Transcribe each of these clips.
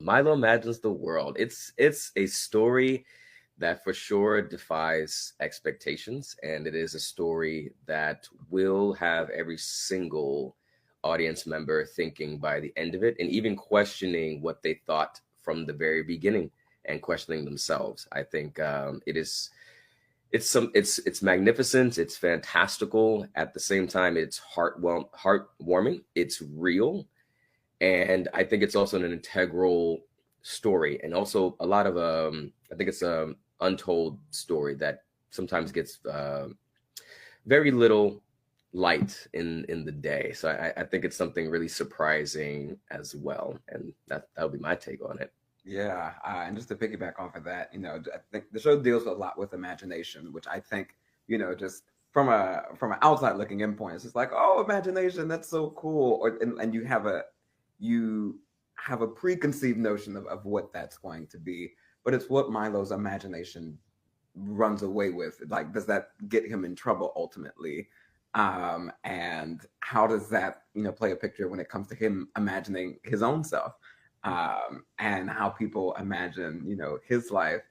Milo imagines the world. It's a story that for sure defies expectations, and it is a story that will have every single audience member thinking by the end of it, and even questioning what they thought from the very beginning and questioning themselves. I think it's magnificent, it's fantastical. At the same time, it's heartwarming, it's real, and I think it's also an integral story, and also a lot of I think it's a untold story that sometimes gets very little light in the day. So I think it's something really surprising as well, and that'll be my take on it. Yeah, and just to piggyback off of that, I think the show deals a lot with imagination, which I think, just from an outside looking in point, it's just like, oh, imagination, that's so cool, and you have a preconceived notion of what that's going to be, but it's what Milo's imagination runs away with. Like, does that get him in trouble ultimately? And how does that, play a picture when it comes to him imagining his own self? And how people imagine, his life.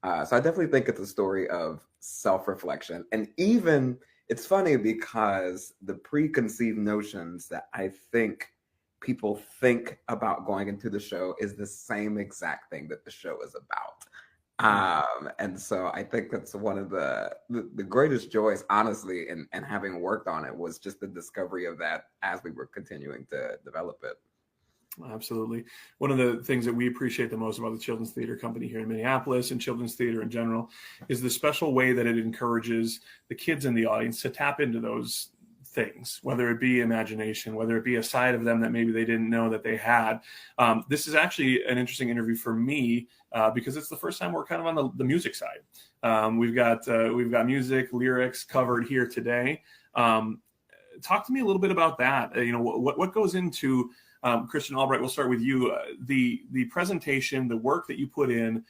So I definitely think it's a story of self-reflection. And even it's funny because the preconceived notions that I think people think about going into the show is the same exact thing that the show is about. And so I think that's one of the greatest joys, honestly, and having worked on it was just the discovery of that as we were continuing to develop it. Absolutely. One of the things that we appreciate the most about the Children's Theater Company here in Minneapolis and children's theater in general is the special way that it encourages the kids in the audience to tap into those things, whether it be imagination, whether it be a side of them that maybe they didn't know that they had. This is actually an interesting interview for me because it's the first time we're kind of on the music side. We've got music, lyrics covered here today. Talk to me a little bit about that. What goes into Christian Albright, we'll start with you. The presentation, the work that you put in,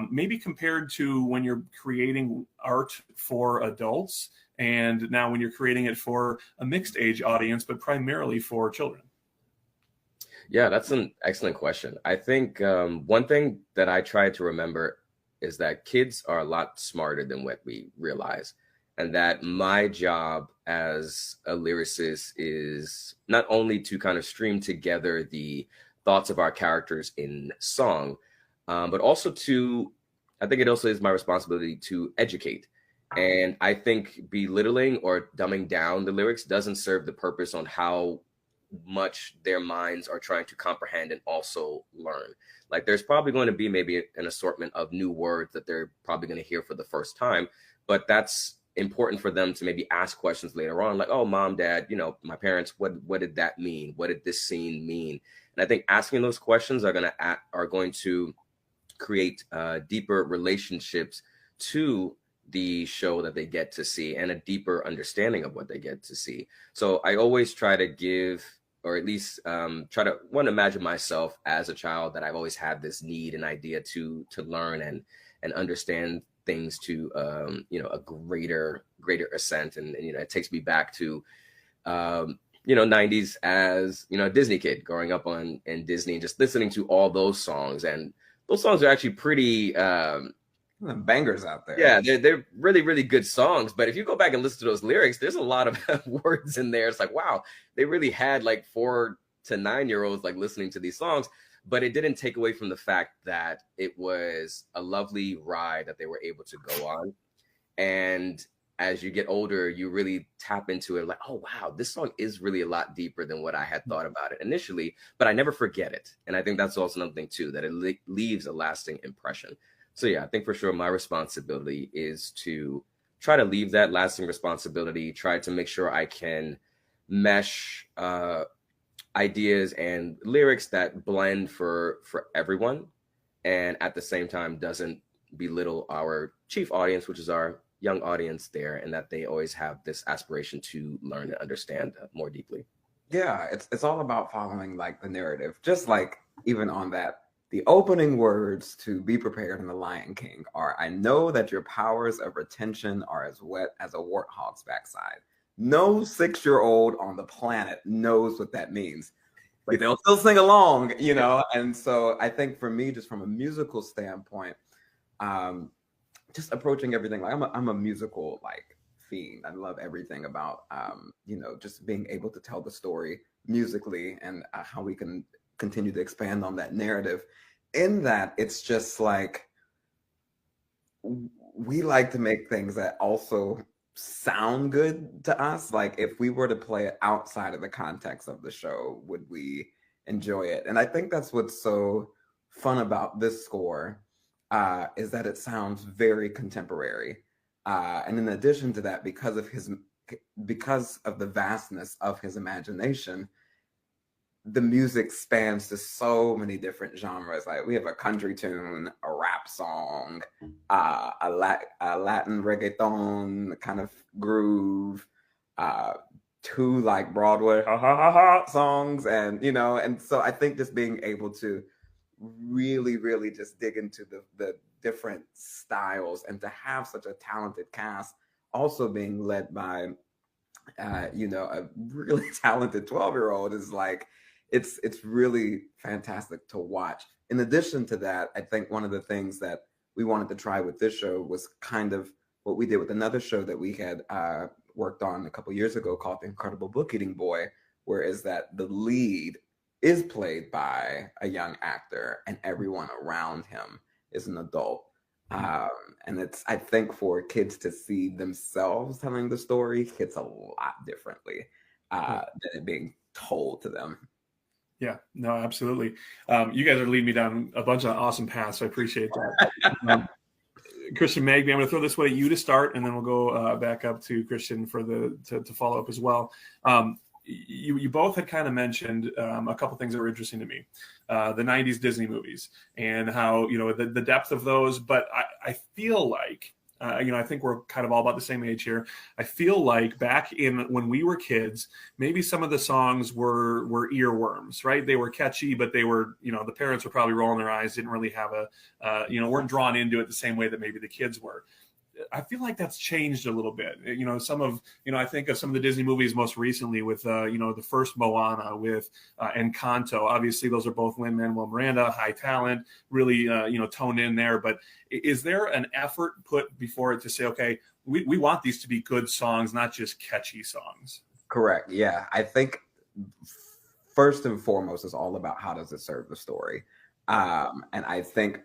maybe compared to when you're creating art for adults and now when you're creating it for a mixed age audience, but primarily for children. Yeah, that's an excellent question. I think one thing that I try to remember is that kids are a lot smarter than what we realize, and that my job as a lyricist is not only to kind of stream together the thoughts of our characters in song, but also I think it also is my responsibility to educate. And I think belittling or dumbing down the lyrics doesn't serve the purpose on how much their minds are trying to comprehend and also learn. Like, there's probably going to be maybe an assortment of new words that they're probably going to hear for the first time, but that's important for them to maybe ask questions later on, like, oh, mom, dad, my parents, what did that mean? What did this scene mean? And I think asking those questions are going to create deeper relationships to the show that they get to see and a deeper understanding of what they get to see. So I always try to give, or at least try to imagine myself as a child, that I've always had this need and idea to learn and understand things to a greater ascent, and it takes me back to 90s as a Disney kid growing up in Disney and just listening to all those songs, and those songs are actually pretty bangers out there. Yeah, they're really, really good songs, but if you go back and listen to those lyrics, there's a lot of words in there. It's like, wow, they really had like 4 to 9-year-olds like listening to these songs. But it didn't take away from the fact that it was a lovely ride that they were able to go on. And as you get older, you really tap into it like, oh, wow, this song is really a lot deeper than what I had thought about it initially, but I never forget it. And I think that's also another thing, too, that it leaves a lasting impression. So, yeah, I think for sure my responsibility is to try to leave that lasting responsibility, try to make sure I can mesh ideas and lyrics that blend for everyone, and at the same time doesn't belittle our chief audience, which is our young audience there, and that they always have this aspiration to learn and understand more deeply. Yeah, it's all about following like the narrative. Just like even on that, the opening words to Be Prepared in The Lion King are, I know that your powers of retention are as wet as a warthog's backside. No 6-year-old on the planet knows what that means. Like they'll still sing along, you know. And so I think for me, just from a musical standpoint, just approaching everything like I'm a musical like fiend. I love everything about you know, just being able to tell the story musically and how we can continue to expand on that narrative. In that, it's just like we like to make things that also sound good to us. Like if we were to play it outside of the context of the show, would we enjoy it? And I think that's what's so fun about this score, is that it sounds very contemporary. And in addition to that, because of the vastness of his imagination, the music spans to so many different genres. Like we have a country tune, a rap song, a Latin reggaeton kind of groove, two like Broadway songs, and you know, and so I think just being able to really, really just dig into the different styles and to have such a talented cast, also being led by you know, a really talented 12-year-old is like, it's really fantastic to watch. In addition to that, I think one of the things that we wanted to try with this show was kind of what we did with another show that we had worked on a couple years ago called The Incredible Book Eating Boy, whereas that the lead is played by a young actor and everyone around him is an adult. And it's, I think for kids to see themselves telling the story hits a lot differently than it being told to them. Yeah, no, absolutely. You guys are leading me down a bunch of awesome paths. So I appreciate that. Christian, Magby, I'm going to throw this way at you to start, and then we'll go back up to Christian for to follow up as well. You both had kind of mentioned a couple things that were interesting to me, the 90s Disney movies and how, you know, the depth of those. But I feel like, you know, I think we're kind of all about the same age here. I feel like back in when we were kids, maybe some of the songs were earworms, right? They were catchy, but they were, you know, the parents were probably rolling their eyes, didn't really have you know, weren't drawn into it the same way that maybe the kids were. I feel like that's changed a little bit. You know, I think of some of the Disney movies most recently with, you know, the first Moana with Encanto. Obviously, those are both Lin-Manuel Miranda, high talent, really, you know, toned in there. But is there an effort put before it to say, okay, we want these to be good songs, not just catchy songs? Correct. Yeah. I think first and foremost is all about how does it serve the story. And I think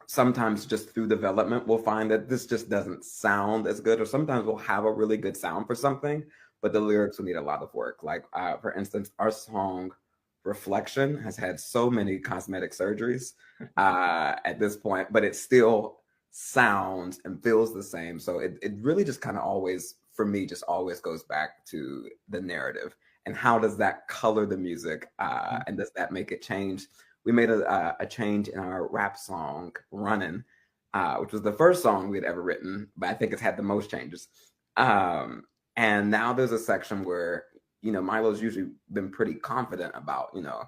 sometimes just through development, we'll find that this just doesn't sound as good, or sometimes we'll have a really good sound for something, but the lyrics will need a lot of work. Like, for instance, our song Reflection has had so many cosmetic surgeries at this point, but it still sounds and feels the same. So it really just kind of always, for me, just always goes back to the narrative and how does that color the music, and does that make it change? We made a change in our rap song, Runnin', which was the first song we had ever written, but I think it's had the most changes. And now there's a section where, you know, Milo's usually been pretty confident about, you know,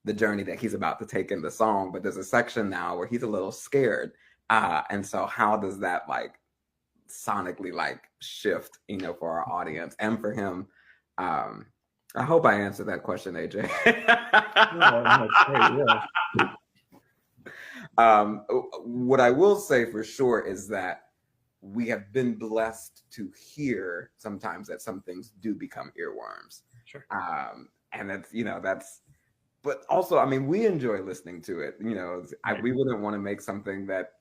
the journey that he's about to take in the song, but there's a section now where he's a little scared. And so how does that like sonically like shift, you know, for our audience and for him? I hope I answered that question, AJ. What I will say for sure is that we have been blessed to hear sometimes that some things do become earworms. Sure. And that's, you know, but also, I mean, we enjoy listening to it. You know, we wouldn't want to make something that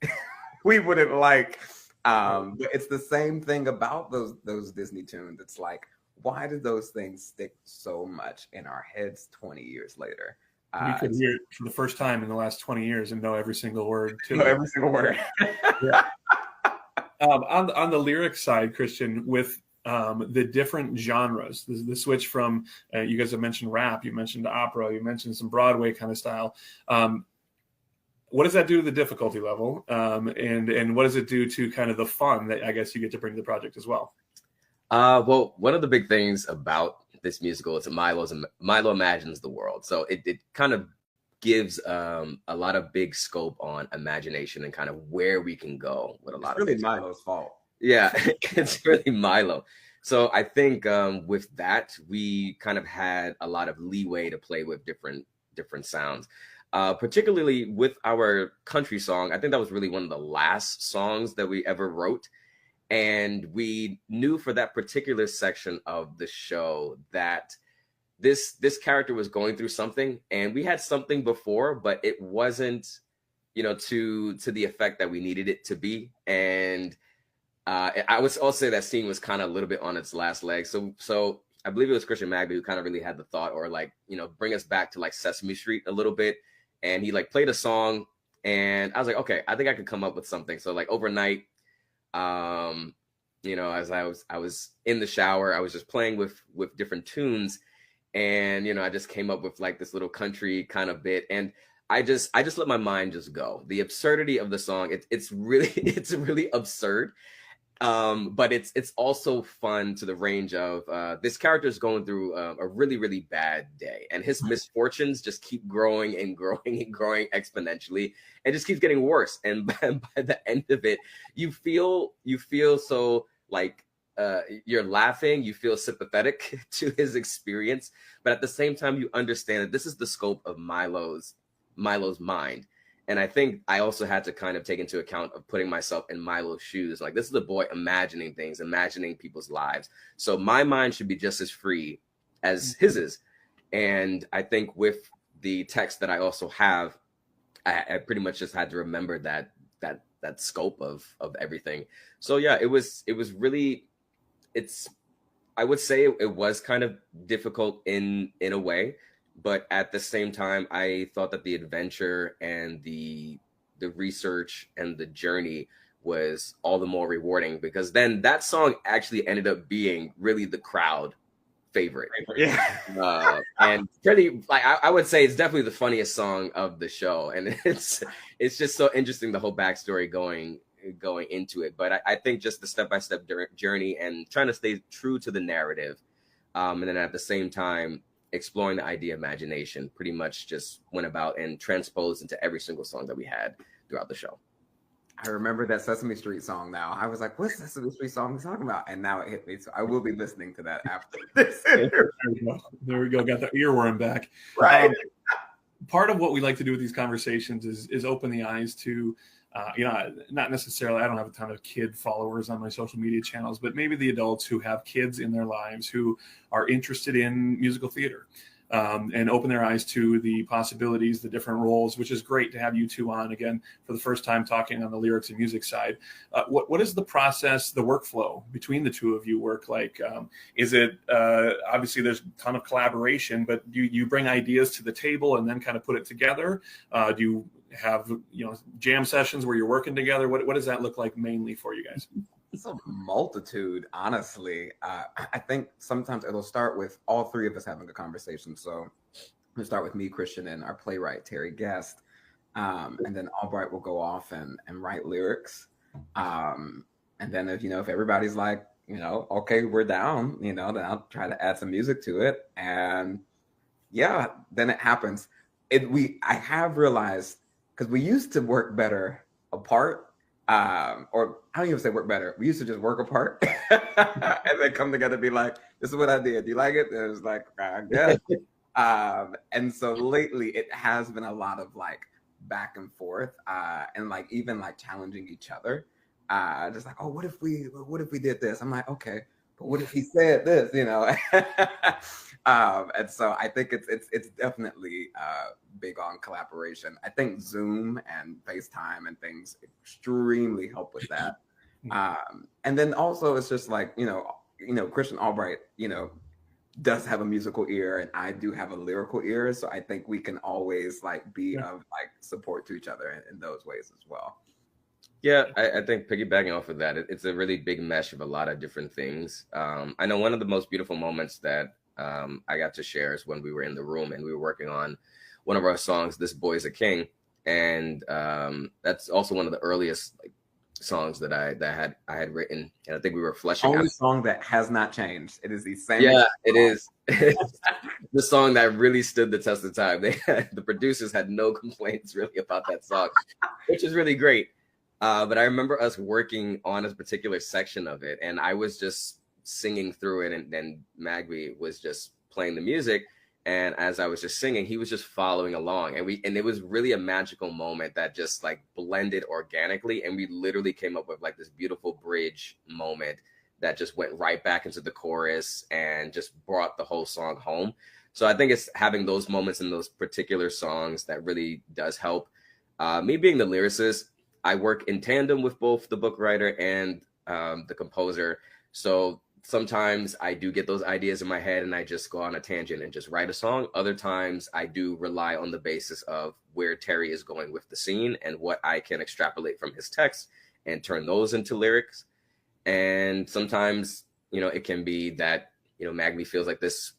we wouldn't like. But it's the same thing about those Disney tunes. It's like, why do those things stick so much in our heads 20 years later? We could hear it for the first time in the last 20 years and know every single word too. Know every single word. Yeah. On the lyric side, Christian, with the different genres, the switch from, you guys have mentioned rap, you mentioned opera, you mentioned some Broadway kind of style. What does that do to the difficulty level? And what does it do to kind of the fun that I guess you get to bring to the project as well? Well, one of the big things about this musical is that Milo imagines the world. So it kind of gives a lot of big scope on imagination and kind of where we can go with a lot of it's really Milo's fault. Yeah, it's really Milo. So I think with that, we kind of had a lot of leeway to play with different sounds. Particularly with our country song, I think that was really one of the last songs that we ever wrote. And we knew for that particular section of the show that this character was going through something, and we had something before, but it wasn't, to the effect that we needed it to be. And I would also say that scene was kind of a little bit on its last leg. So I believe it was Christian Magby who kind of really had the thought, or like, bring us back to like Sesame Street a little bit. And he like played a song, and I was like, okay, I think I could come up with something. So like overnight, as I was in the shower, I was just playing with different tunes, and I just came up with like this little country kind of bit, and I just let my mind just go. The absurdity of the song, it's really absurd. But it's also fun to the range of this character is going through a really, really bad day, and his misfortunes just keep growing and growing and growing exponentially, and just keeps getting worse. And by the end of it, you feel so like you're laughing, you feel sympathetic to his experience, but at the same time, you understand that this is the scope of Milo's mind. And I think I also had to kind of take into account of putting myself in Milo's shoes. Like, this is a boy imagining things, imagining people's lives. So my mind should be just as free as his is. And I think with the text that I also have, I pretty much just had to remember that scope of everything. So yeah, it was really, I would say it was kind of difficult in a way. But at the same time, I thought that the adventure and the research and the journey was all the more rewarding, because then that song actually ended up being really the crowd favorite. Yeah. And pretty, like, I would say it's definitely the funniest song of the show. And it's just so interesting, the whole backstory going into it. But I think just the step-by-step journey and trying to stay true to the narrative. And then at the same time, exploring the idea of imagination pretty much just went about and transposed into every single song that we had throughout the show. I remember that Sesame Street song now. I was like, what's Sesame Street song he's talking about? And now it hit me. So I will be listening to that after this interview. There we go. Got the earworm back. Right. Part of what we like to do with these conversations is open the eyes to, not necessarily, I don't have a ton of kid followers on my social media channels, but maybe the adults who have kids in their lives who are interested in musical theater, and open their eyes to the possibilities, the different roles, which is great to have you two on again for the first time talking on the lyrics and music side. What is the process, the workflow between the two of you work like? Is it, obviously there's a ton of collaboration, but do you bring ideas to the table and then kind of put it together? Do you have jam sessions where you're working together? What does that look like mainly for you guys? It's a multitude, honestly. I think sometimes it'll start with all three of us having a conversation. So we'll start with me, Christian, and our playwright, Terry Guest. And then Albright will go off and write lyrics. And then if everybody's like, okay, we're down, then I'll try to add some music to it. And yeah, then it happens. I have realized, because we used to work better apart, or I don't even say work better. We used to just work apart and then come together and be like, this is what I did. Do you like it? And it was like, I guess. And so lately it has been a lot of like back and forth, and like even like challenging each other. Just like, oh, what if we did this? I'm like, okay, but what if he said this, and so I think it's definitely big on collaboration. I think Zoom and FaceTime and things extremely help with that. And then also it's just like, Christian Albright, does have a musical ear, and I do have a lyrical ear. So I think we can always like be of like support to each other in those ways as well. Yeah, I think piggybacking off of that, it's a really big mesh of a lot of different things. I know one of the most beautiful moments that I got to share is when we were in the room and we were working on one of our songs, "This Boy's a King," and that's also one of the earliest songs that I had written, and I think we were fleshing Only out. song that has not changed. It is the same. Yeah, it is. The song that really stood the test of time. The producers had no complaints really about that song, which is really great. But I remember us working on a particular section of it, and I was just singing through it, and then Magby was just playing the music. And as I was just singing, he was just following along, and it was really a magical moment that just like blended organically, and we literally came up with like this beautiful bridge moment that just went right back into the chorus and just brought the whole song home. So I think it's having those moments in those particular songs that really does help. Me being the lyricist, I work in tandem with both the book writer and the composer. So sometimes I do get those ideas in my head and I just go on a tangent and just write a song. Other times I do rely on the basis of where Terry is going with the scene and what I can extrapolate from his text and turn those into lyrics. And sometimes, it can be that, Magby feels like this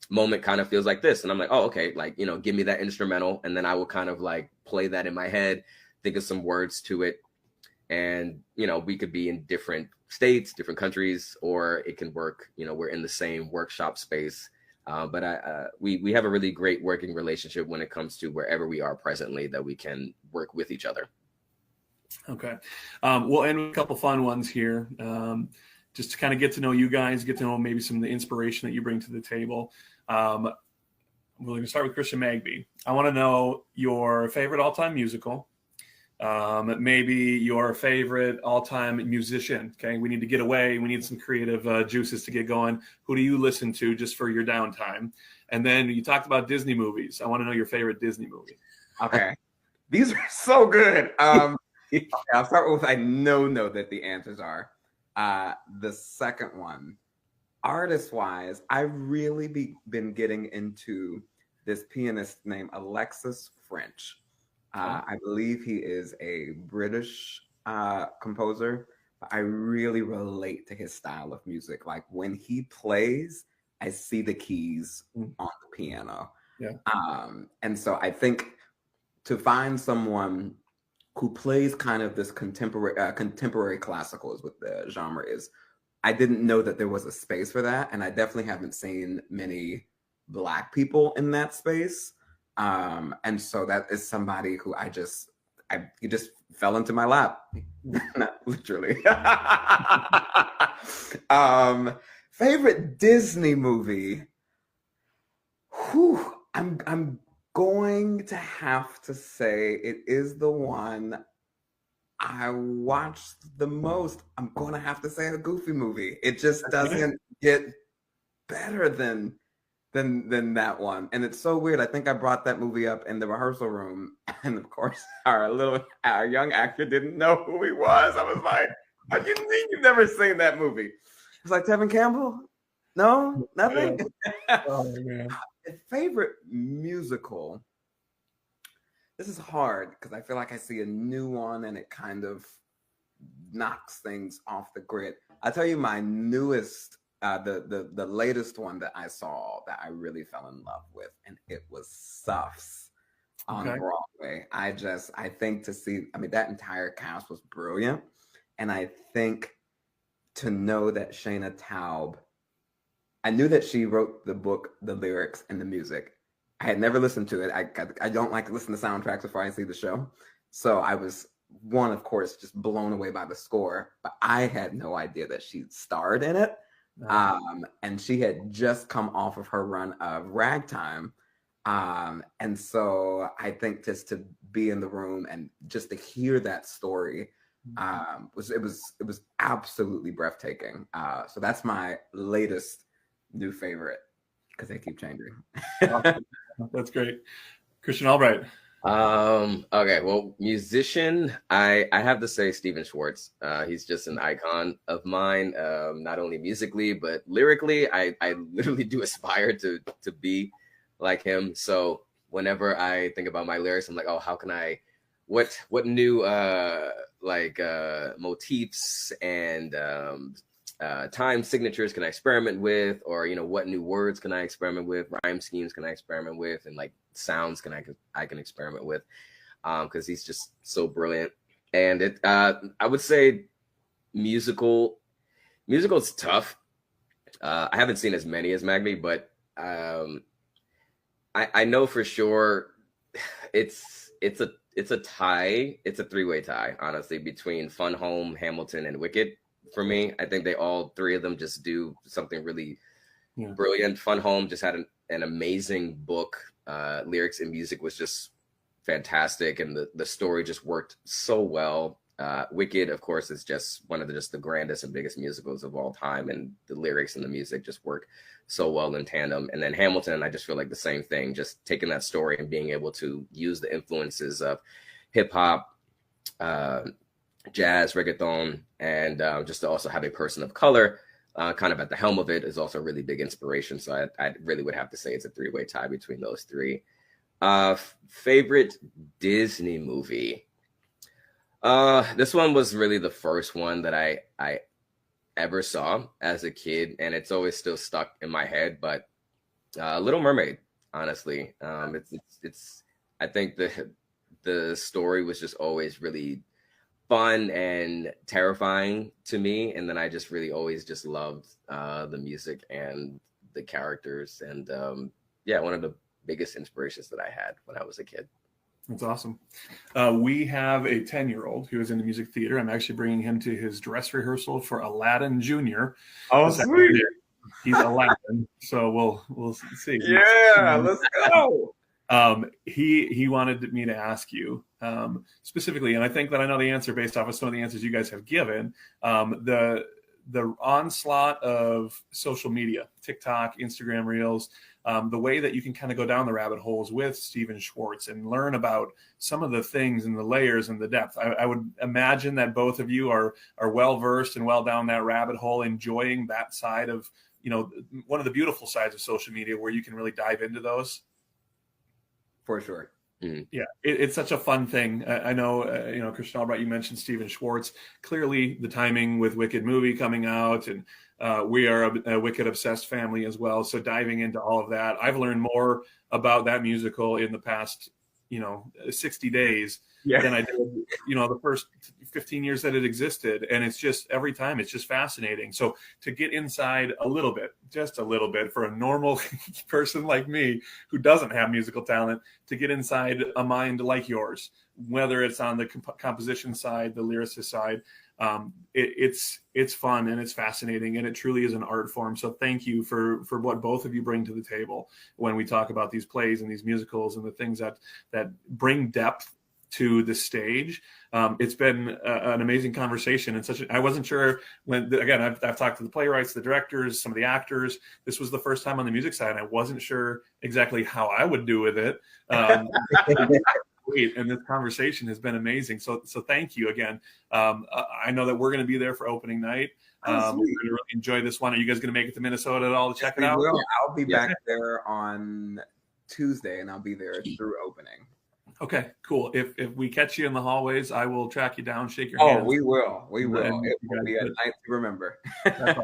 moment kind of feels like this. And I'm like, oh, okay, like, give me that instrumental. And then I will kind of like play that in my head, think of some words to it. And, we could be in different states, different countries, or it can work, we're in the same workshop space. But we have a really great working relationship when it comes to wherever we are presently, that we can work with each other. Okay. We'll end with a couple fun ones here. Just to kind of get to know you guys, get to know maybe some of the inspiration that you bring to the table. We're going to start with Christian Magby. I want to know your favorite all-time musical, maybe your favorite all-time musician. Okay, we need to get away. We need some creative juices to get going. Who do you listen to just for your downtime? And then you talked about Disney movies. I want to know your favorite Disney movie. Okay, these are so good. Okay, I'll start with I know that the answers are. The second one, artist-wise, I've really been getting into this pianist named Alexis French. I believe he is a British composer. But I really relate to his style of music. Like when he plays, I see the keys on the piano. Yeah. And so I think to find someone who plays kind of this contemporary classical is what the genre is. I didn't know that there was a space for that. And I definitely haven't seen many Black people in that space. And so that is somebody who he just fell into my lap. Not literally. Favorite Disney movie. Whew, I'm going to have to say it is the one I watched the most. I'm going to have to say a Goofy movie. It just doesn't get better than that one. And it's so weird. I think I brought that movie up in the rehearsal room. And of course, our young actor didn't know who he was. I was like, "How do you mean you've never seen that movie?" It's like, Tevin Campbell? No, nothing. Oh, man. Favorite musical. This is hard because I feel like I see a new one and it kind of knocks things off the grid. I'll tell you my newest, the latest one that I saw that I really fell in love with, and it was Suffs on Broadway. I think that entire cast was brilliant. And I think to know that Shayna Taub, I knew that she wrote the book, the lyrics, and the music. I had never listened to it. I don't like to listen to soundtracks before I see the show. So I was, of course, just blown away by the score. But I had no idea that she starred in it. And she had just come off of her run of Ragtime. And so I think just to be in the room and just to hear that story it was absolutely breathtaking. So that's my latest new favorite because they keep changing. That's great. Christian Albright. Okay, well, musician, I have to say Stephen Schwartz. He's just an icon of mine, not only musically but lyrically. I literally do aspire to be like him. So whenever I think about my lyrics, I'm like, oh, how can I, what new motifs and time signatures can I experiment with, or what new words can I experiment with, rhyme schemes can I experiment with, and like sounds I can experiment with, because he's just so brilliant. And it I would say musical is tough. I haven't seen as many as Magby, but I know for sure it's a tie. It's a three-way tie, honestly, between Fun Home, Hamilton, and Wicked. for me. I think all three of them just do something really Yeah. brilliant. Fun Home just had an amazing book. Lyrics and music was just fantastic, and the story just worked so well. Wicked, of course, is just one of the grandest and biggest musicals of all time, and the lyrics and the music just work so well in tandem. And then Hamilton, I just feel like the same thing, just taking that story and being able to use the influences of hip hop, jazz, reggaeton, and just to also have a person of color kind of at the helm of it is also a really big inspiration. So I really would have to say it's a three-way tie between those three. Favorite Disney movie. This one was really the first one that I ever saw as a kid, and it's always still stuck in my head. But Little Mermaid, honestly, it's I think the story was just always really fun and terrifying to me, and then I just really always just loved the music and the characters, and one of the biggest inspirations that I had when I was a kid. That's awesome. We have a 10-year-old who is in the music theater. I'm actually bringing him to his dress rehearsal for Aladdin Jr. Oh, sweet. He's Aladdin, so we'll see. Yeah, let's go. He wanted me to ask you specifically, and I think that I know the answer based off of some of the answers you guys have given. The onslaught of social media, TikTok, Instagram Reels, the way that you can kind of go down the rabbit holes with Stephen Schwartz and learn about some of the things and the layers and the depth. I would imagine that both of you are well versed and well down that rabbit hole, enjoying that side of, one of the beautiful sides of social media where you can really dive into those. For sure. Mm-hmm. Yeah, it's such a fun thing. I know, Christian Albright, you mentioned Stephen Schwartz. Clearly, the timing with Wicked movie coming out, and we are a Wicked obsessed family as well. So diving into all of that, I've learned more about that musical in the past, 60 days than I did, the first 15 years that it existed. And it's just every time it's just fascinating. So to get inside just a little bit for a normal person like me who doesn't have musical talent, to get inside a mind like yours, whether it's on the composition side, the lyricist side, it's fun and it's fascinating, and it truly is an art form. So thank you for what both of you bring to the table when we talk about these plays and these musicals and the things that bring depth to the stage. It's been an amazing conversation, and I wasn't sure when, again, I've talked to the playwrights, the directors, some of the actors. This was the first time on the music side, and I wasn't sure exactly how I would do with it. And this conversation has been amazing. So thank you again. I know that we're going to be there for opening night. We're going to really enjoy this one. Are you guys going to make it to Minnesota at all to check it out? I'll be back there on Tuesday, and I'll be there through opening. Okay, cool. If we catch you in the hallways, I will track you down, shake your hand. Oh, we will. It will be a night to remember. That's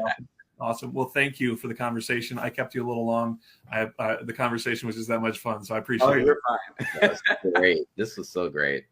awesome. Well, thank you for the conversation. I kept you a little long. The conversation was just that much fun, so I appreciate it. You're fine. That's great. This was so great.